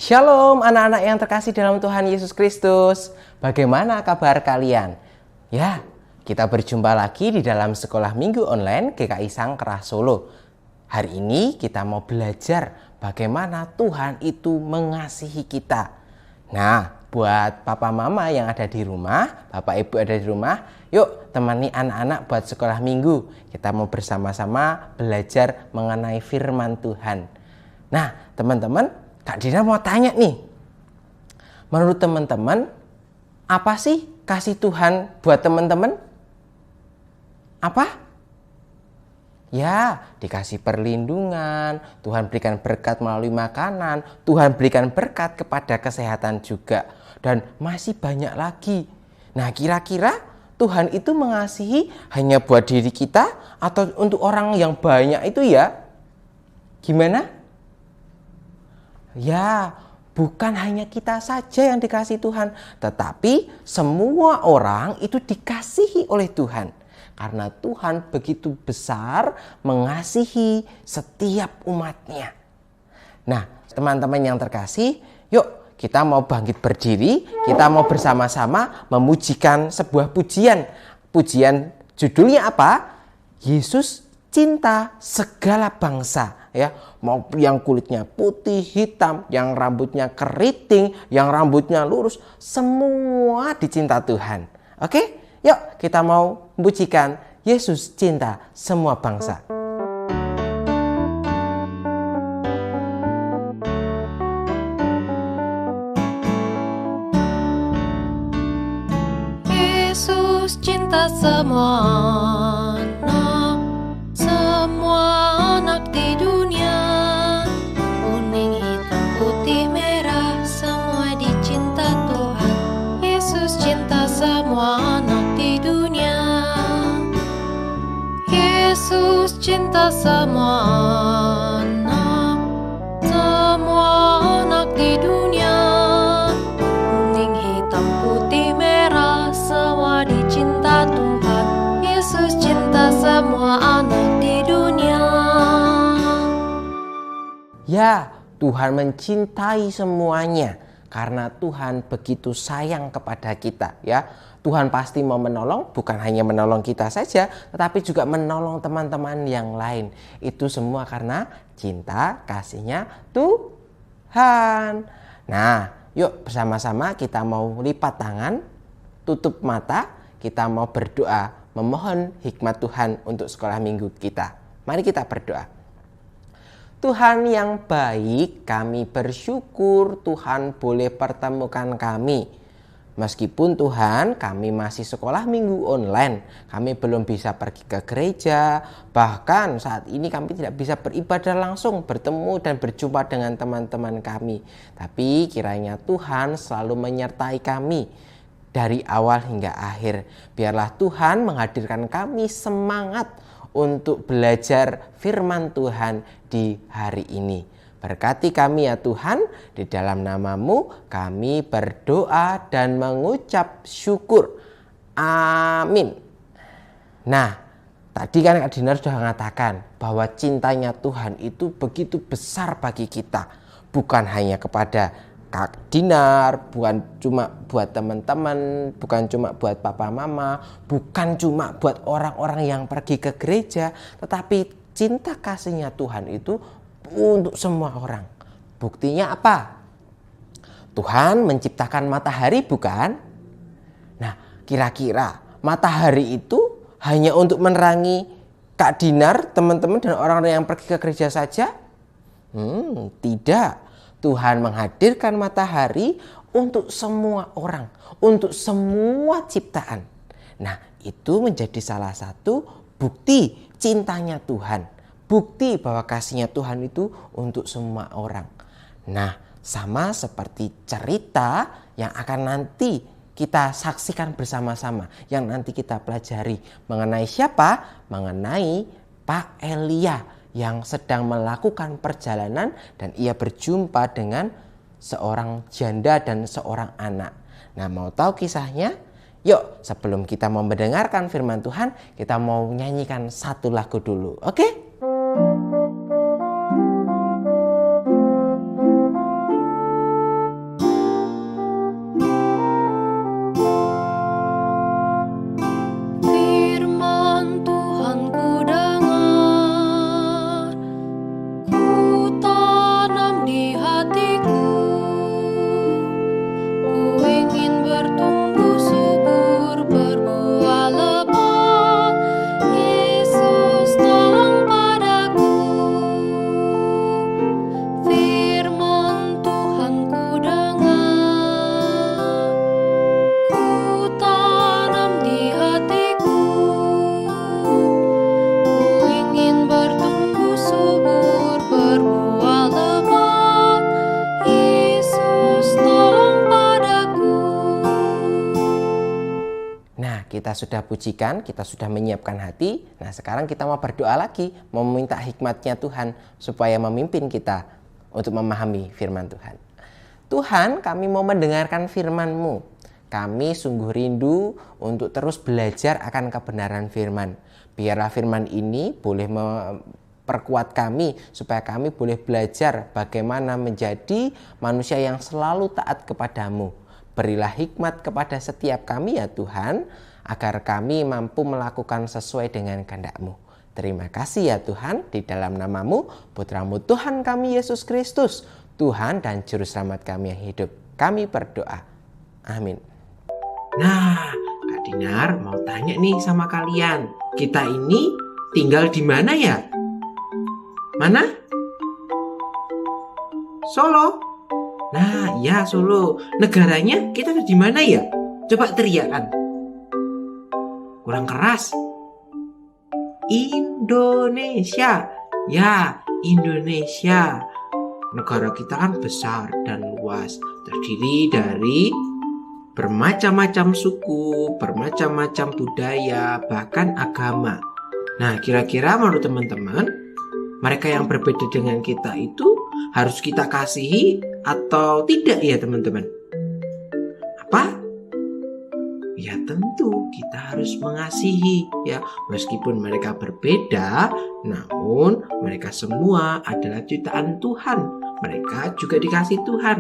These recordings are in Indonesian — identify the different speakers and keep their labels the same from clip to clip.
Speaker 1: Shalom anak-anak yang terkasih dalam Tuhan Yesus Kristus. Bagaimana kabar kalian? Ya, kita berjumpa lagi di dalam sekolah minggu online GKI Sangkerah Solo. Hari ini kita mau belajar bagaimana Tuhan itu mengasihi kita. Nah, buat papa mama yang ada di rumah, bapak ibu ada di rumah, yuk temani anak-anak buat sekolah minggu. Kita mau bersama-sama belajar mengenai firman Tuhan. Nah, teman-teman, Kak Dina mau tanya nih. Menurut teman-teman, apa sih kasih Tuhan buat teman-teman? Apa? Ya, dikasih perlindungan, Tuhan berikan berkat melalui makanan, Tuhan berikan berkat kepada kesehatan juga, dan masih banyak lagi. Nah, kira-kira Tuhan itu mengasihi hanya buat diri kita atau untuk orang yang banyak itu ya? Gimana? Ya, bukan hanya kita saja yang dikasihi Tuhan, tetapi semua orang itu dikasihi oleh Tuhan. Karena Tuhan begitu besar mengasihi setiap umatnya. Nah, teman-teman yang terkasih, yuk kita mau bangkit berdiri, kita mau bersama-sama memujikan sebuah pujian. Pujian judulnya apa? Yesus cinta segala bangsa. Ya, mau yang kulitnya putih, hitam, yang rambutnya keriting, yang rambutnya lurus, semua dicinta Tuhan. Oke, yuk kita mau pujikan Yesus cinta semua bangsa.
Speaker 2: Yesus cinta semua anak di dunia, kuning, hitam, putih, merah, semua dicinta Tuhan. Yesus cinta semua anak di dunia. Yesus cinta semua anak di dunia, kuning, hitam, putih, merah, semua dicinta Tuhan. Yesus cinta semua anak di dunia.
Speaker 1: Ya, Tuhan mencintai semuanya karena Tuhan begitu sayang kepada kita, ya. Tuhan pasti mau menolong, bukan hanya menolong kita saja, tetapi juga menolong teman-teman yang lain. Itu semua karena cinta kasihnya Tuhan. Nah, yuk bersama-sama kita mau lipat tangan, tutup mata, kita mau berdoa, memohon hikmat Tuhan untuk sekolah minggu kita. Mari kita berdoa. Tuhan yang baik, kami bersyukur Tuhan boleh pertemukan kami. Meskipun Tuhan kami masih sekolah minggu online, kami belum bisa pergi ke gereja, bahkan saat ini kami tidak bisa beribadah langsung, bertemu dan berjumpa dengan teman-teman kami. Tapi kiranya Tuhan selalu menyertai kami dari awal hingga akhir. Biarlah Tuhan menghadirkan kami semangat untuk belajar firman Tuhan di hari ini. Berkati kami ya Tuhan, di dalam nama-Mu kami berdoa dan mengucap syukur. Amin. Nah, tadi kan Kak Dinar sudah mengatakan bahwa cintanya Tuhan itu begitu besar bagi kita. Bukan hanya kepada Kak Dinar, bukan cuma buat teman-teman, bukan cuma buat papa mama, bukan cuma buat orang-orang yang pergi ke gereja, tetapi cinta kasihnya Tuhan itu untuk semua orang. Buktinya apa? Tuhan menciptakan matahari, bukan? Nah, kira-kira matahari itu hanya untuk menerangi Kak Dinar, teman-teman dan orang-orang yang pergi ke gereja saja? Tidak. Tuhan menghadirkan matahari untuk semua orang, untuk semua ciptaan. Nah, itu menjadi salah satu bukti cintanya Tuhan. Bukti bahwa kasihnya Tuhan itu untuk semua orang. Nah, sama seperti cerita yang akan nanti kita saksikan bersama-sama, yang nanti kita pelajari mengenai siapa? Mengenai Pak Elia yang sedang melakukan perjalanan dan ia berjumpa dengan seorang janda dan seorang anak. Nah, mau tahu kisahnya? Yuk, sebelum kita mau mendengarkan firman Tuhan, kita mau nyanyikan satu lagu dulu, oke? kita sudah pujikan, kita sudah menyiapkan hati. Nah, sekarang kita mau berdoa lagi, mau meminta hikmat-Nya Tuhan supaya memimpin kita untuk memahami firman Tuhan. Tuhan, kami mau mendengarkan firman-Mu. Kami sungguh rindu untuk terus belajar akan kebenaran firman. Biarlah firman ini boleh memperkuat kami supaya kami boleh belajar bagaimana menjadi manusia yang selalu taat kepadamu. Berilah hikmat kepada setiap kami ya Tuhan, agar kami mampu melakukan sesuai dengan kehendak-Mu. Terima kasih ya Tuhan, di dalam nama-Mu, Putra-Mu Tuhan kami Yesus Kristus, Tuhan dan Juru Selamat kami yang hidup. Kami berdoa. Amin.
Speaker 3: Nah, Kak Dinar mau tanya nih sama kalian. Kita ini tinggal di mana ya? Mana? Solo? Nah, ya Solo. Negaranya kita di mana ya? Coba teriakan. Kurang keras. Indonesia. Ya, Indonesia. Negara kita kan besar dan luas. Terdiri dari bermacam-macam suku, bermacam-macam budaya, bahkan agama. Nah, kira-kira menurut teman-teman, mereka yang berbeda dengan kita itu harus kita kasihi atau tidak ya teman-teman? Apa? Ya tentu kita harus mengasihi ya. Meskipun mereka berbeda, namun mereka semua adalah ciptaan Tuhan. Mereka juga dikasih Tuhan.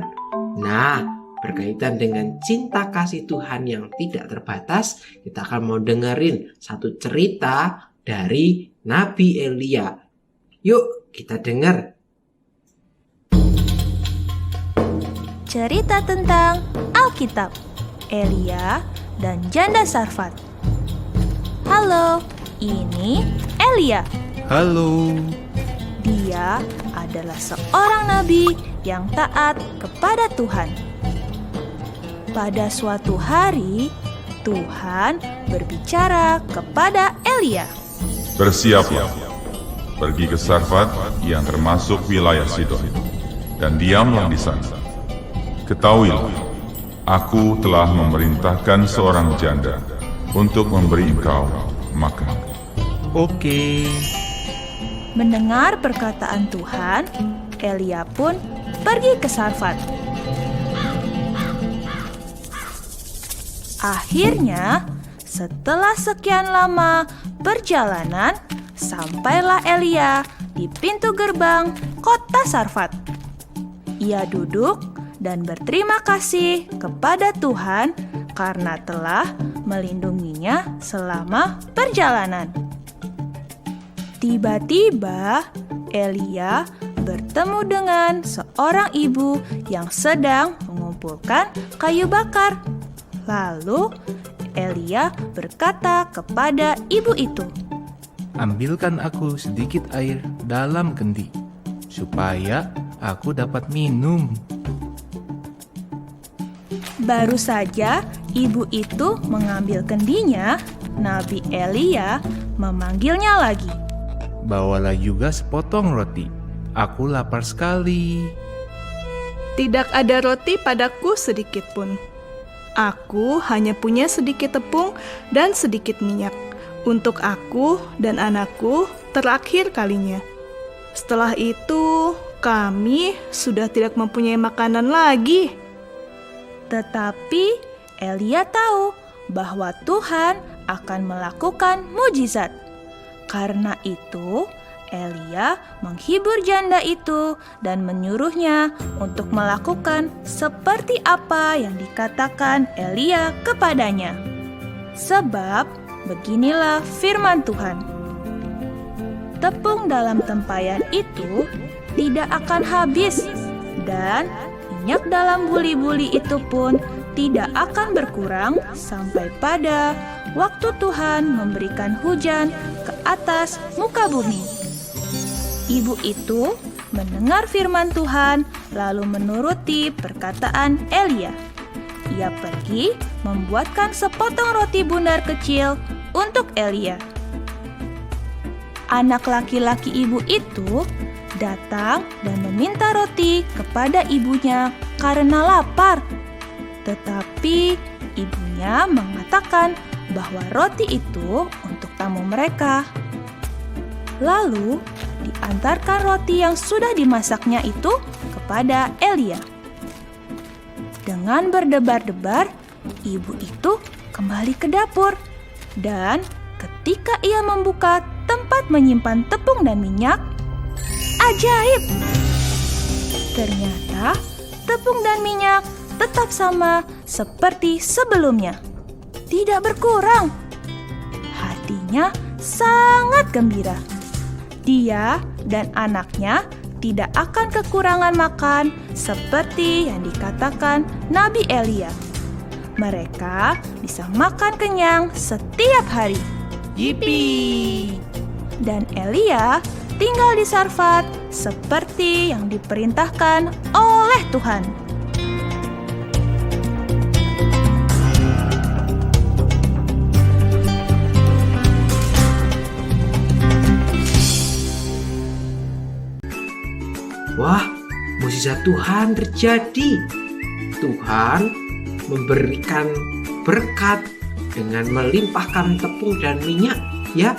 Speaker 3: Nah, berkaitan dengan cinta kasih Tuhan yang tidak terbatas, kita akan mau dengerin satu cerita dari Nabi Elia. Yuk kita dengar.
Speaker 4: Cerita tentang Alkitab, Elia dan Janda Sarfat. Halo, ini Elia.
Speaker 5: Halo.
Speaker 4: Dia adalah seorang nabi yang taat kepada Tuhan. Pada suatu hari, Tuhan berbicara kepada Elia.
Speaker 5: Bersiaplah, pergi ke Sarfat yang termasuk wilayah Sidon, dan diamlah di sana. Ketahuilah, aku telah memerintahkan seorang janda untuk memberi engkau makan.
Speaker 6: Oke.
Speaker 4: Mendengar perkataan Tuhan, Elia pun pergi ke Sarfat. Akhirnya, setelah sekian lama perjalanan, sampailah Elia di pintu gerbang kota Sarfat. Ia duduk dan berterima kasih kepada Tuhan karena telah melindunginya selama perjalanan. Tiba-tiba, Elia bertemu dengan seorang ibu yang sedang mengumpulkan kayu bakar. Lalu, Elia berkata kepada ibu itu,
Speaker 6: Ambilkan aku sedikit air dalam kendi, supaya aku dapat minum.
Speaker 4: Baru saja ibu itu mengambil kendinya, Nabi Elia memanggilnya lagi.
Speaker 6: Bawalah juga sepotong roti. Aku lapar sekali.
Speaker 7: Tidak ada roti padaku sedikit pun. Aku hanya punya sedikit tepung dan sedikit minyak. Untuk aku dan anakku terakhir kalinya. Setelah itu, kami sudah tidak mempunyai makanan lagi.
Speaker 4: Tetapi Elia tahu bahwa Tuhan akan melakukan mujizat. Karena itu, Elia menghibur janda itu dan menyuruhnya untuk melakukan seperti apa yang dikatakan Elia kepadanya. Sebab beginilah firman Tuhan. Tepung dalam tempayan itu tidak akan habis, dan minyak dalam buli-buli itu pun tidak akan berkurang sampai pada waktu Tuhan memberikan hujan ke atas muka bumi. Ibu itu mendengar firman Tuhan lalu menuruti perkataan Elia. Ia pergi membuatkan sepotong roti bundar kecil untuk Elia. Anak laki-laki ibu itu datang dan meminta roti kepada ibunya karena lapar. Tetapi ibunya mengatakan bahwa roti itu untuk tamu mereka. Lalu diantarkan roti yang sudah dimasaknya itu kepada Elia. Dengan berdebar-debar, ibu itu kembali ke dapur. Dan ketika ia membuka tempat menyimpan tepung dan minyak, ajaib! Ternyata tepung dan minyak tetap sama seperti sebelumnya. Tidak berkurang. Hatinya sangat gembira. Dia dan anaknya tidak akan kekurangan makan seperti yang dikatakan Nabi Elia. Mereka bisa makan kenyang setiap hari.
Speaker 6: Yipi!
Speaker 4: Dan Elia tinggal di Sarfat seperti yang diperintahkan oleh Tuhan.
Speaker 3: Wah, mukjizat Tuhan terjadi. Tuhan memberikan berkat dengan melimpahkan tepung dan minyak, ya.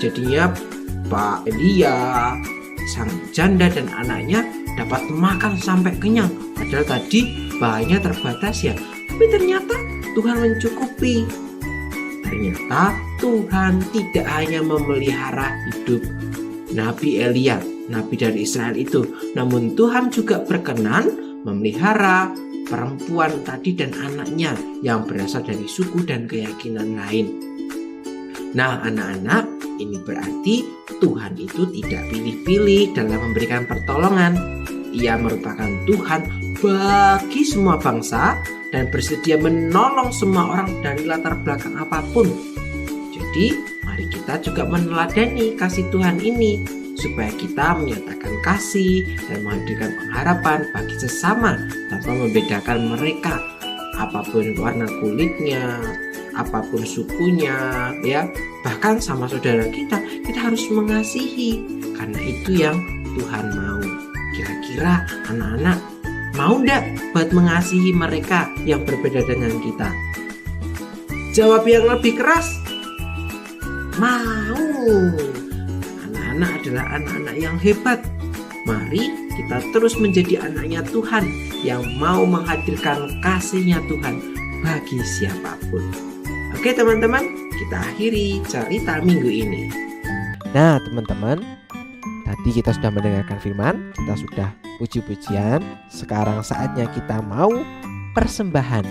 Speaker 3: Jadinya Pak Elia, sang janda dan anaknya dapat makan sampai kenyang. Padahal tadi bahannya terbatas ya. Tapi ternyata Tuhan mencukupi. Ternyata Tuhan tidak hanya memelihara hidup Nabi Elia, nabi dari Israel itu, namun Tuhan juga berkenan memelihara perempuan tadi dan anaknya yang berasal dari suku dan keyakinan lain. Nah, anak-anak, ini berarti Tuhan itu tidak pilih-pilih dalam memberikan pertolongan. Ia merupakan Tuhan bagi semua bangsa dan bersedia menolong semua orang dari latar belakang apapun. Jadi, mari kita juga meneladani kasih Tuhan ini, supaya kita menyatakan kasih dan menghadirkan pengharapan bagi sesama tanpa membedakan mereka, apapun warna kulitnya, apapun sukunya, ya. Bahkan sama saudara kita harus mengasihi, karena itu yang Tuhan mau. Kira-kira anak-anak mau ndak buat mengasihi mereka yang berbeda dengan kita? Jawab yang lebih keras. Mau. Anak-anak adalah anak-anak yang hebat. Mari kita terus menjadi anaknya Tuhan yang mau menghadirkan kasih-Nya Tuhan bagi siapapun. Oke teman-teman, kita akhiri cerita minggu ini.
Speaker 1: Nah teman-teman, tadi kita sudah mendengarkan firman, kita sudah puji-pujian. Sekarang saatnya kita mau persembahan.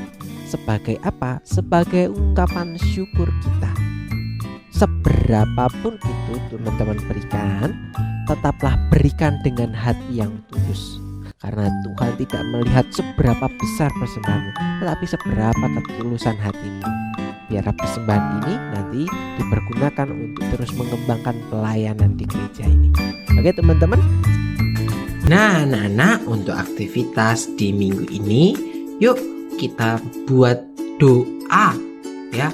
Speaker 1: Sebagai apa? Sebagai ungkapan syukur kita. Seberapapun itu teman-teman berikan, tetaplah berikan dengan hati yang tulus. Karena Tuhan tidak melihat seberapa besar persembahanmu, tetapi seberapa ketulusan hatimu. Biar persembahan ini nanti dipergunakan untuk terus mengembangkan pelayanan di gereja ini. Oke teman-teman.
Speaker 3: Nah anak-anak, untuk aktivitas di minggu ini, yuk kita buat doa ya.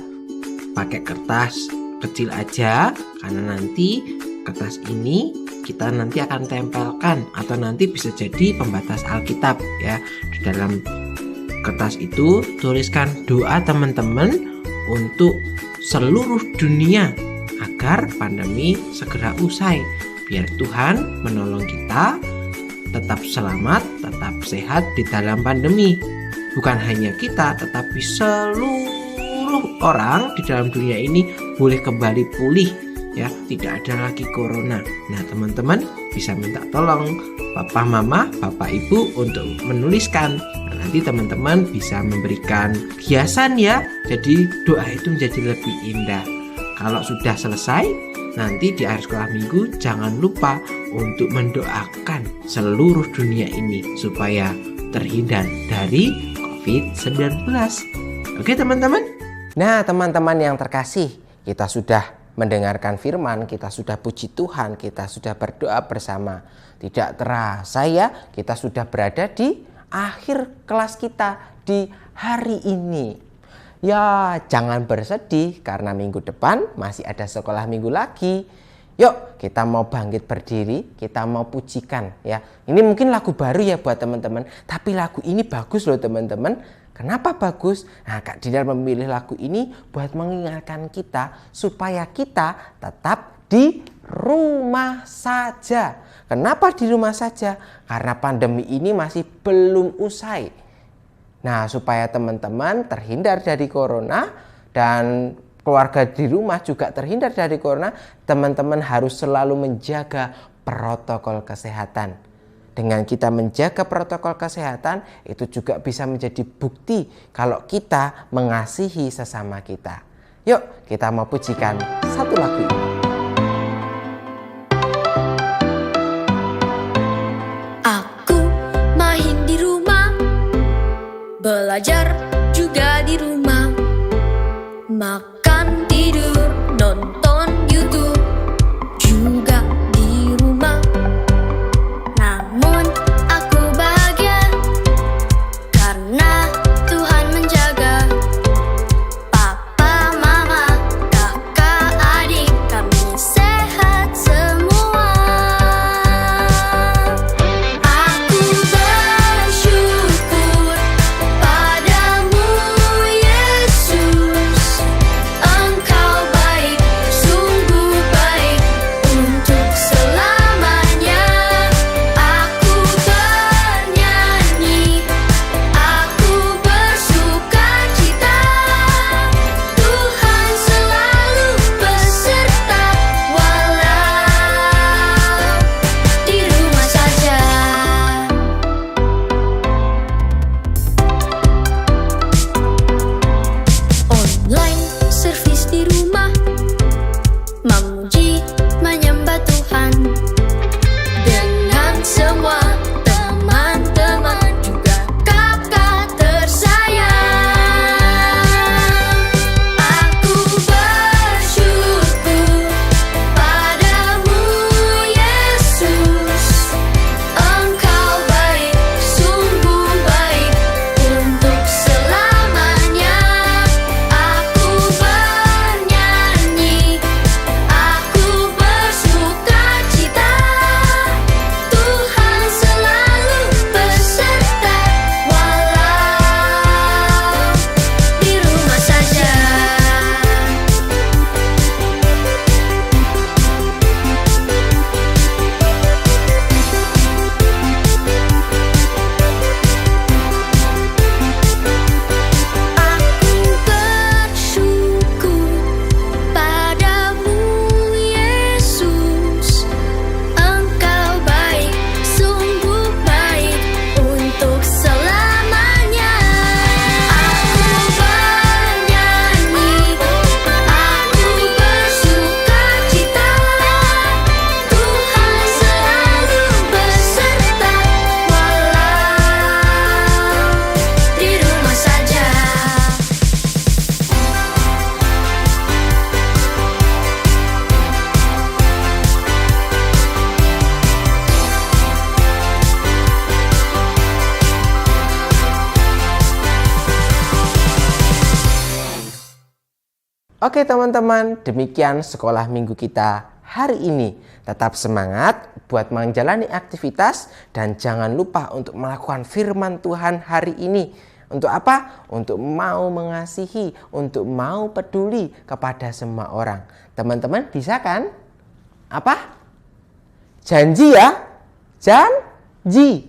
Speaker 3: Pakai kertas kecil aja, karena nanti kertas ini kita nanti akan tempelkan atau nanti bisa jadi pembatas Alkitab ya. Di dalam kertas itu tuliskan doa teman-teman untuk seluruh dunia agar pandemi segera usai, biar Tuhan menolong kita tetap selamat, tetap sehat di dalam pandemi. Bukan hanya kita, tetapi seluruh orang di dalam dunia ini boleh kembali pulih ya, tidak ada lagi corona. Nah teman-teman bisa minta tolong papa mama, bapak ibu untuk menuliskan. Nah, nanti teman-teman bisa memberikan hiasan ya, jadi doa itu menjadi lebih indah. Kalau sudah selesai, nanti di akhir sekolah minggu jangan lupa untuk mendoakan seluruh dunia ini supaya terhindar dari COVID-19. Oke teman-teman.
Speaker 1: Nah teman-teman yang terkasih, kita sudah mendengarkan firman, kita sudah puji Tuhan, kita sudah berdoa bersama. Tidak terasa ya, kita sudah berada di akhir kelas kita di hari ini. Ya jangan bersedih karena minggu depan masih ada sekolah minggu lagi. Yuk, kita mau bangkit berdiri, kita mau pujikan ya. Ini mungkin lagu baru ya buat teman-teman, tapi lagu ini bagus loh teman-teman. Kenapa bagus? Nah, Kak Dinar memilih lagu ini buat mengingatkan kita supaya kita tetap di rumah saja. Kenapa di rumah saja? Karena pandemi ini masih belum usai. Nah, supaya teman-teman terhindar dari corona dan keluarga di rumah juga terhindar dari corona, teman-teman harus selalu menjaga protokol kesehatan. Dengan kita menjaga protokol kesehatan, itu juga bisa menjadi bukti kalau kita mengasihi sesama kita. Yuk, kita mau pujikan satu lagu ini.
Speaker 2: Aku main di rumah, belajar juga di rumah, makan, tidur, nonton YouTube juga di rumah. Namun aku bahagia karena Tuhan menjaga papa, mama, kakak, adik, kami sehat semua. Aku bersyukur padamu Yesus, Engkau baik, sungguh baik untuk selamanya. Aku bernyanyi, aku bersukacita, Tuhan selalu beserta walau di rumah saja. Online service di rumah, memuji menyembah Tuhan dengan semua teman-teman juga kakak tersayang. Aku bersyukur padamu Yesus, Engkau baik, sungguh baik untuk selamanya. Aku bernyanyi, aku bersukacita, Tuhan selalu beserta walau di rumah saja. Aku bersyukur padamu Yesus, Engkau baik, sungguh baik untuk selamanya. Aku bernyanyi, aku bersukacita, Tuhan selalu beserta walau di rumah saja.
Speaker 1: Oke teman-teman, demikian sekolah minggu kita hari ini. Tetap semangat buat menjalani aktivitas dan jangan lupa untuk melakukan firman Tuhan hari ini. Untuk apa? Untuk mau mengasihi, untuk mau peduli kepada semua orang. Teman-teman bisa kan? Apa? Janji ya? Janji.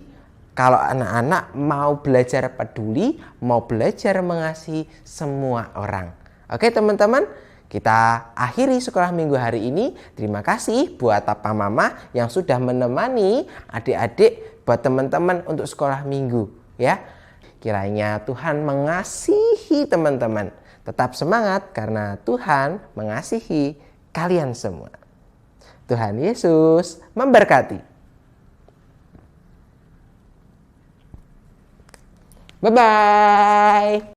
Speaker 1: Kalau anak-anak mau belajar peduli, mau belajar mengasihi semua orang. Oke teman-teman, kita akhiri sekolah minggu hari ini. Terima kasih buat papa mama yang sudah menemani adik-adik buat teman-teman untuk sekolah minggu ya. Kiranya Tuhan mengasihi teman-teman. Tetap semangat karena Tuhan mengasihi kalian semua. Tuhan Yesus memberkati. Bye-bye.